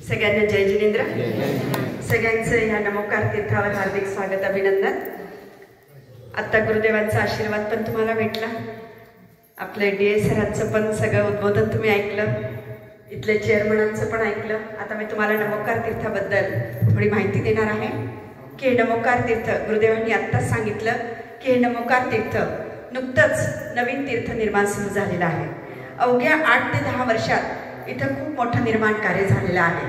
सगळ्यांना जय जिनेंद्र। सगळ्यांचं ह्या नमोकार तीर्थावर हार्दिक स्वागत, अभिनंदन। आता गुरुदेवांचा आशीर्वाद पण तुम्हाला भेटला, आपले डीए सरांचं पण सगळं उद्बोधन तुम्ही ऐकलं, इथले चेअरमनांचं पण ऐकलं। आता मी तुम्हाला नमोकार तीर्थाबद्दल थोडी माहिती देणार आहे की नमोकार तीर्थ गुरुदेवांनी आत्ताच सांगितलं की हे नमोकार तीर्थ नुकतंच नवीन तीर्थ निर्माण सुरू झालेलं आहे। अवघ्या 8 ते 10 वर्षात इथं खूप मोठं निर्माण कार्य झालेलं आहे।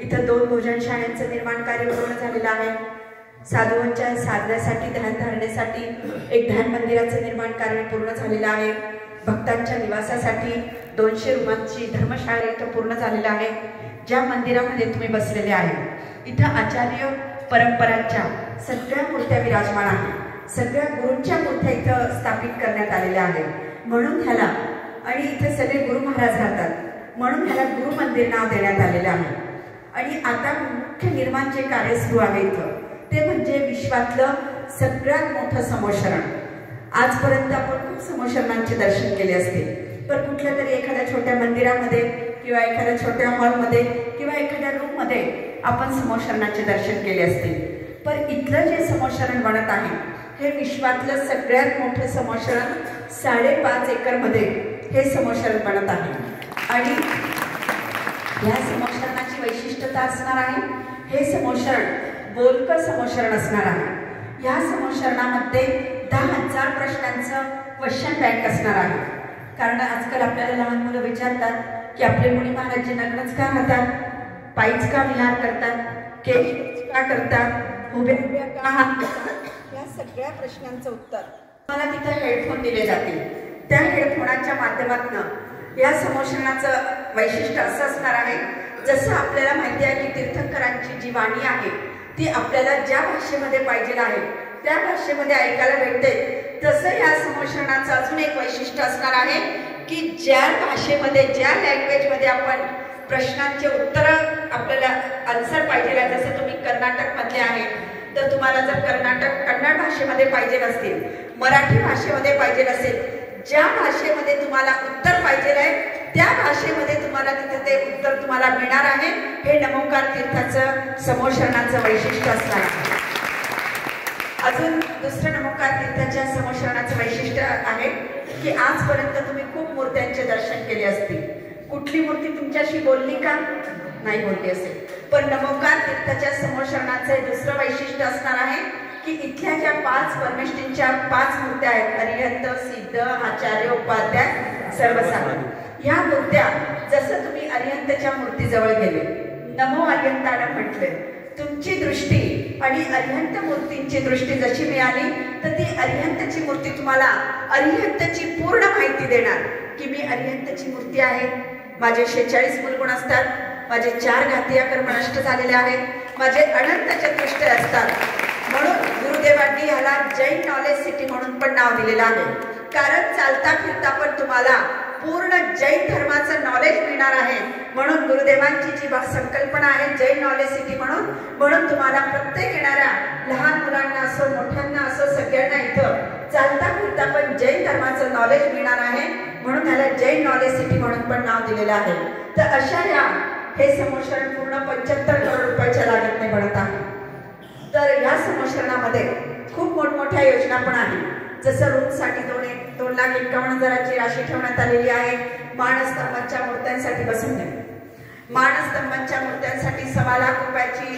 इथं 2 भोजनशाळांचं निर्माण कार्य पूर्ण झालेलं आहे। साधूंच्या साधण्यासाठी, ध्यान धारणेसाठी एक ध्यान मंदिराचं निर्माण कार्य पूर्ण झालेलं आहे। भक्तांच्या निवासासाठी 200 रूमांची धर्मशाळा इथं पूर्ण झालेलं आहे। ज्या मंदिरामध्ये तुम्ही बसलेले आहे इथं आचार्य परंपरांच्या सगळ्या मूर्त्या विराजमान आहेत। सगळ्या गुरूंच्या मूर्त्या इथं स्थापित करण्यात आलेल्या आहेत। म्हणून ह्याला, आणि इथे सगळे गुरु महाराज राहतात, म्हणून ह्याला गुरु मंदिर नाव देण्यात आलेलं आहे। आणि आता मुख्य निर्माण जे कार्य सुरू आहे इथं ते म्हणजे विश्वातलं सगळ्यात मोठं समोशरण। आजपर्यंत आपण खूप समोशरणांचे दर्शन केले असतील, पण कुठल्या तरी एखाद्या छोट्या मंदिरामध्ये किंवा एखाद्या छोट्या हॉलमध्ये किंवा एखाद्या रूममध्ये आपण समोशरणाचे दर्शन केले असतील, पण इथलं जे समोशरण बनत आहे हे विश्वातलं सगळ्यात मोठं समोशरण 5.5 एकरमध्ये हे समोशरण बनत आहे। आणि या समोशरणाची वैशिष्ट्यता असणार आहे, हे समोशरण बोलकं समोशरण असणार आहे। या समोशरणामध्ये 10,000 प्रश्नांचं क्वेश्चन बँक असणार आहे। कारण आजकाल आपल्याला लहान मुलं विचारतात की आपले मुनी महाराज नग्नच का राहतात, पायीच का विहार करतात, केश का करतात, उभ्या उभ्या का हात करतात, या सगळ्या प्रश्नांचं उत्तर मला तिथं हेडफोन दिले जातील। त्या हेडफोनाच्या माध्यमातून या समोशरणाचं वैशिष्ट्य असं असणार आहे, जसं आपल्याला माहिती आहे की तीर्थंकरांची जी वाणी आहे ती आपल्याला ज्या भाषेमध्ये पाहिजे आहे त्या भाषेमध्ये ऐकायला भेटते, तसं या समोशरणाचं अजून एक वैशिष्ट्य असणार आहे की ज्या भाषेमध्ये, ज्या लँग्वेजमध्ये आपण प्रश्नांचे उत्तर आपल्याला आन्सर पाहिजे आहे, जसं तुम्ही कर्नाटकमधले आहे तर तुम्हाला जर कन्नड भाषेमध्ये पाहिजे असतील, मराठी भाषेमध्ये पाहिजे असेल, ज्या भाषेमध्ये तुम्हाला उत्तर पाहिजे आहे त्या भाषेमध्ये तुम्हाला तिथे ते उत्तर तुम्हाला मिळणार आहे। हे नमोकार तीर्थाचं समोशरणाचं वैशिष्ट्य असणार आहे। अजून दुसरं नमोकार तीर्थाच्या समोशरणाचं वैशिष्ट्य आहे की आजपर्यंत तुम्ही खूप मूर्त्यांचे दर्शन केले असतील, कुठली मूर्ती तुमच्याशी बोलली का? नाही बोलली असेल, पण नमोकार तीर्थाच्या समोशरणाचं दुसरं वैशिष्ट्य असणार आहे की इथल्या ज्या 5 परमेष्ठींच्या 5 मूर्त्या आहेत, अरिहंत, सिद्ध, आचार्य, उपाध्याय, सर्वसाधारण, ह्या मूर्त्या जसं तुम्ही अरिहंतच्या मूर्तीजवळ गेले, नमो अरिहंतानं म्हटले, तुमची दृष्टी आणि अरिहंत मूर्तींची दृष्टी जशी मिळाली तर ती अरिहंतची मूर्ती तुम्हाला अरिहंतची पूर्ण माहिती देणार की मी अरिहंतची मूर्ती आहे, माझे 46 मूलगुण असतात, माझे 4 घातीय कर्म नष्ट झालेले आहेत, माझे अनंत चतुष्टय असतात। म्हणून गुरुदेवांनी ह्याला जैन नॉलेज सिटी म्हणून पण नाव दिलेलं आहे, कारण चालता फिरता पण तुम्हाला पूर्ण जैन धर्माचं नॉलेज मिळणार आहे। म्हणून गुरुदेवांची जी संकल्पना आहे जैन नॉलेज सिटी म्हणून तुम्हाला प्रत्येक येणाऱ्या लहान मुलांना असो, मोठ्यांना असो, सगळ्यांना इथं चालता फिरता पण जैन धर्माचं नॉलेज मिळणार आहे। म्हणून ह्याला जैन नॉलेज सिटी म्हणून पण नाव दिलेलं आहे। तर अशा हे समोशरण पूर्ण 75 करोड रुपयाच्या लागतने बनत आहे। तर या समोशरणामध्ये खूप मोठमोठ्या योजना पण आहेत, जसं रूमसाठी 2,51,000ची राशी ठेवण्यात आलेली आहे। मानस्तंभांच्या मूर्त्यांसाठी बसवणे, मानस्तंभांच्या मूर्त्यांसाठी 1.25 लाख रुपयाची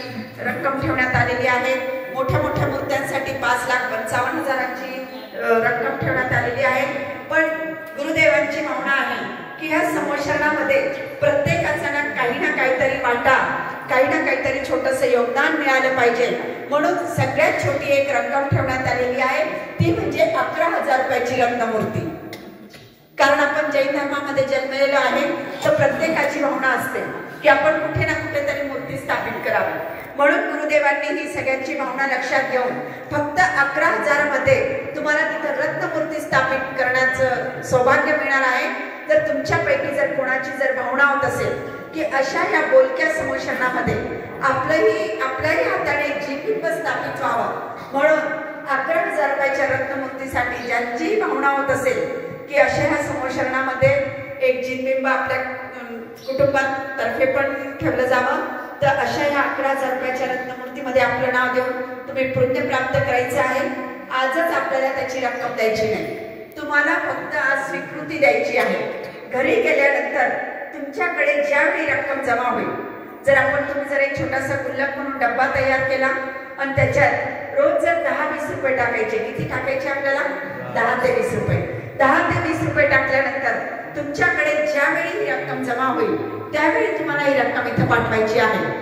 रक्कम ठेवण्यात आलेली आहे। मोठ्या मोठ्या मूर्त्यांसाठी 5,55,000ची रक्कम ठेवण्यात आलेली आहे। पण गुरुदेवांची भावना आहे की ह्या समोशरणामध्ये प्रत्येकाचा काही ना काहीतरी वाटा, काही ना काहीतरी छोटंसं योगदान मिळालं पाहिजे, म्हणून सगळ्यात छोटी एक रक्कम ठेवण्यात आलेली आहे, ती म्हणजे 11,000 रुपयाची रत्नमूर्ती। कारण आपण जैन धर्मामध्ये जन्मलेलो आहे तर प्रत्येकाची भावना असते की आपण कुठे ना कुठेतरी मूर्ती स्थापित करावी। म्हणून गुरुदेवांनी ही सगळ्यांची भावना लक्षात घेऊन फक्त 11,000 मध्ये तुम्हाला तिथं रत्नमूर्ती स्थापित करण्याचं सौभाग्य मिळणार आहे। जर तुमच्यापैकी जर कोणाची जर भावना होत असेल की अशा या बोलक्या समोशरणामध्ये आपल्याही हाताने जीविंब स्थापित व्हावं, म्हणून 11,000 रुपयाच्या रत्नमूर्तीसाठी ज्यांची भावना होत असेल की अशा ह्या समोशरणामध्ये एक जीविंब आपल्या कुटुंबातर्फे पण ठेवलं जावं। तर अशा ह्या 11,000 रुपयाच्या रत्नमूर्तीमध्ये आपलं नाव देऊन तुम्ही पुण्य प्राप्त करायचं आहे। आजच आपल्याला त्याची रक्कम द्यायची नाही, तुम्हाला फक्त आज स्वीकृती द्यायची आहे। घरी गेल्यानंतर तुमच्याकडे ज्यावेळी रक्कम जमा होईल, तुम्ही जर एक छोटासा गुल्लक म्हणून डब्बा तयार केला आणि त्याच्यात रोज जर 10-20 रुपये टाकायचे, किती टाकायचे आपल्याला? 10 ते 20 रुपये। 10 ते 20 रुपये टाकल्यानंतर तुमच्याकडे ज्यावेळी ही रक्कम जमा होईल त्यावेळी तुम्हाला ही रक्कम इथं पाठवायची आहे।